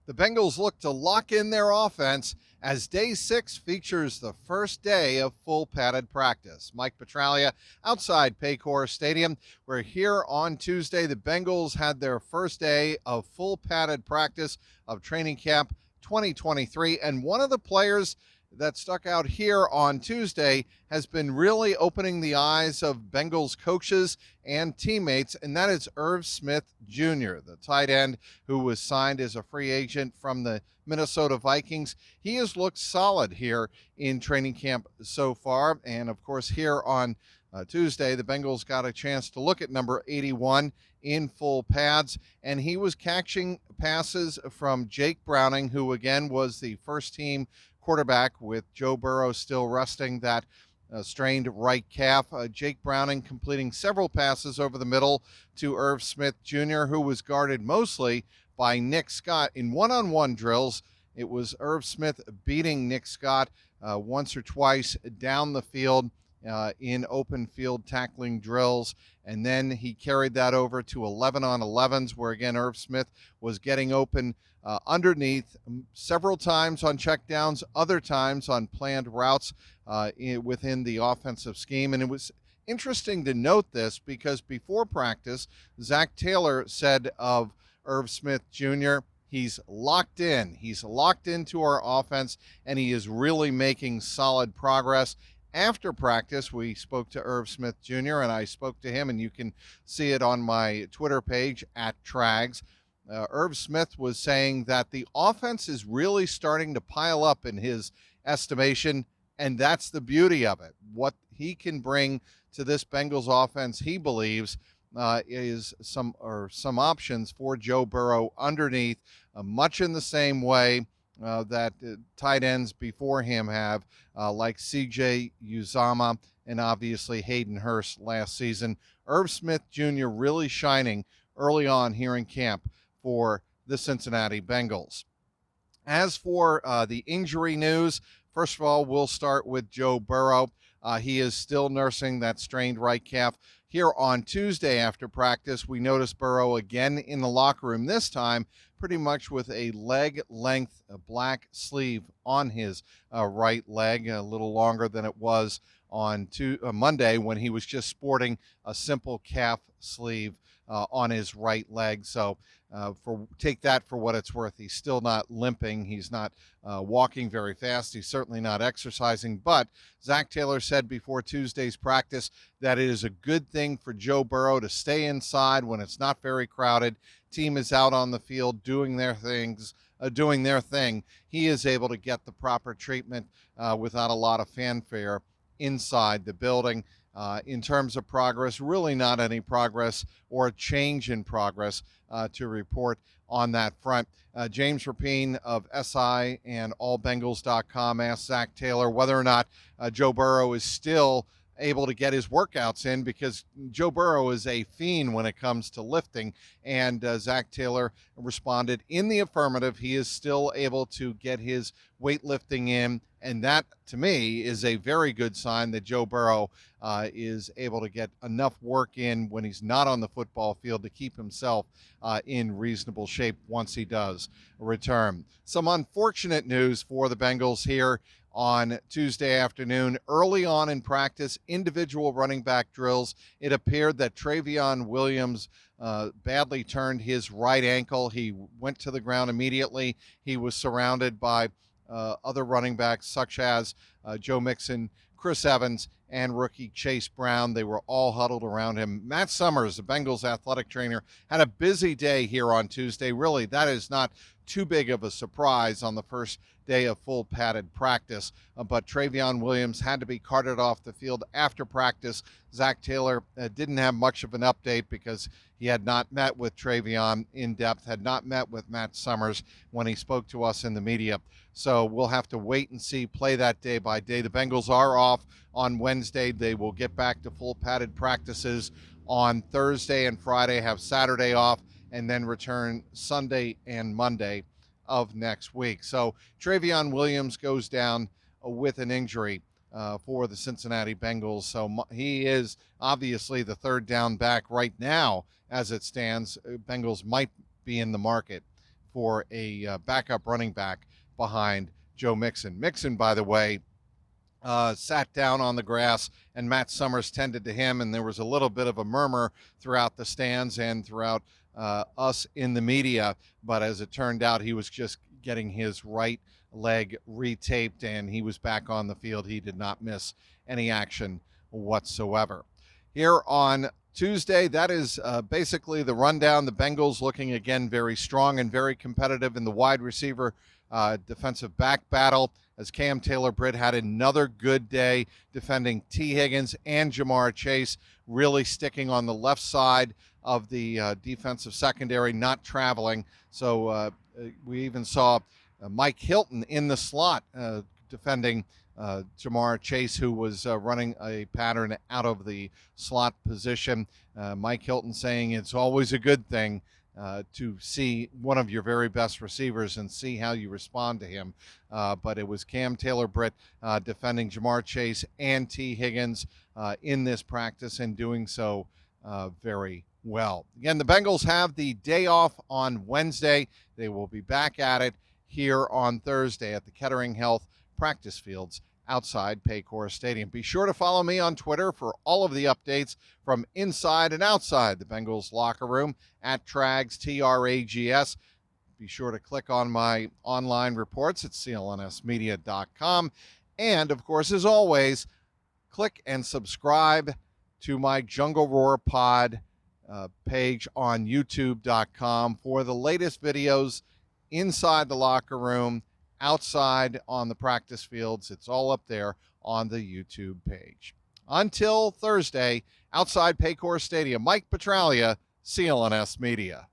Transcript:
The Bengals look to lock in their offense as Day 6 features the first day of full padded practice. Mike Petraglia outside Paycor Stadium. We're here on Tuesday. The Bengals had their first day of full padded practice of training camp 2023, and one of the players that stuck out here on Tuesday has been really opening the eyes of Bengals coaches and teammates, and that is Irv Smith Jr., the tight end who was signed as a free agent from the Minnesota Vikings. He has looked solid here in training camp so far, and of course here on Tuesday, the Bengals got a chance to look at number 81 in full pads, and he was catching passes from Jake Browning, who again was the first team quarterback with Joe Burrow still resting that strained right calf. Jake Browning completing several passes over the middle to Irv Smith Jr., who was guarded mostly by Nick Scott in one-on-one drills. It was Irv Smith beating Nick Scott once or twice down the field in open field tackling drills, and then he carried that over to 11-on-11s, where again Irv Smith was getting open underneath several times on checkdowns, other times on planned routes within the offensive scheme. And it was interesting to note this because before practice, Zach Taylor said of Irv Smith Jr., he's locked in. He's locked into our offense, and he is really making solid progress. After practice, we spoke to Irv Smith Jr., and I spoke to him, and you can see it on my Twitter page at Trags. Irv Smith was saying that the offense is really starting to pile up in his estimation, and that's the beauty of it. What he can bring to this Bengals offense, he believes, is some options for Joe Burrow underneath, much in the same way that tight ends before him have, like C.J. Uzomah and obviously Hayden Hurst last season. Irv Smith Jr. really shining early on here in camp for the Cincinnati Bengals. As for the injury news, first of all, we'll start with Joe Burrow. He is still nursing that strained right calf. Here on Tuesday after practice, we noticed Burrow again in the locker room, this time pretty much with a leg-length black sleeve on his right leg, a little longer than it was on Monday when he was just sporting a simple calf sleeve on his right leg. So take that for what it's worth. He's still not limping. He's not walking very fast. He's certainly not exercising. But Zach Taylor said before Tuesday's practice that it is a good thing for Joe Burrow to stay inside when it's not very crowded. Team is out on the field doing their thing. He is able to get the proper treatment without a lot of fanfare inside the building. In terms of progress, really not any progress or a change in progress to report on that front. James Rapine of SI and allbengals.com asked Zach Taylor whether or not Joe Burrow is still able to get his workouts in, because Joe Burrow is a fiend when it comes to lifting, and Zach Taylor responded in the affirmative. He is still able to get his weightlifting in, and that to me is a very good sign that Joe Burrow is able to get enough work in when he's not on the football field to keep himself in reasonable shape once he does return. Some unfortunate news for the Bengals here on Tuesday afternoon. Early on in practice, individual running back drills, it appeared that Travion Williams badly turned his right ankle. He went to the ground immediately. He was surrounded by other running backs such as Joe Mixon, Chris Evans, and rookie Chase Brown. They were all huddled around him. Matt Summers, the Bengals athletic trainer, had a busy day here on Tuesday. Really, that is not too big of a surprise on the first day of full padded practice, but Travion Williams had to be carted off the field after practice. Zach Taylor didn't have much of an update because he had not met with Travion in depth, had not met with Matt Summers when he spoke to us in the media. So we'll have to wait and see, play that day by day. The Bengals are off on Wednesday. They will get back to full padded practices on Thursday and Friday, have Saturday off, and then return Sunday and Monday of next week. So Travion Williams goes down with an injury for the Cincinnati Bengals. So he is obviously the third down back right now as it stands. Bengals might be in the market for a backup running back behind Joe Mixon. Mixon, by the way, sat down on the grass, and Matt Summers tended to him, and there was a little bit of a murmur throughout the stands and throughout us in the media. But as it turned out, he was just getting his right leg retaped, and he was back on the field. He did not miss any action whatsoever. Here on Tuesday, that is basically the rundown. The Bengals looking again very strong and very competitive in the wide receiver defensive back battle, as Cam Taylor-Britt had another good day defending T. Higgins and Jamar Chase, really sticking on the left side of the defensive secondary, not traveling. So we even saw Mike Hilton in the slot defending Jamar Chase, who was running a pattern out of the slot position. Mike Hilton saying it's always a good thing to see one of your very best receivers and see how you respond to him. But it was Cam Taylor-Britt defending Jamar Chase and T. Higgins in this practice, and doing so very well. Again, the Bengals have the day off on Wednesday. They will be back at it here on Thursday at the Kettering Health practice fields outside Paycor Stadium. Be sure to follow me on Twitter for all of the updates from inside and outside the Bengals locker room at Trags, Trags. Be sure to click on my online reports at clnsmedia.com. And, of course, as always, click and subscribe to my Jungle Roar Pod page on youtube.com for the latest videos inside the locker room, outside on the practice fields. It's all up there on the YouTube page. Until Thursday, outside Paycor Stadium, Mike Petraglia, CLNS Media.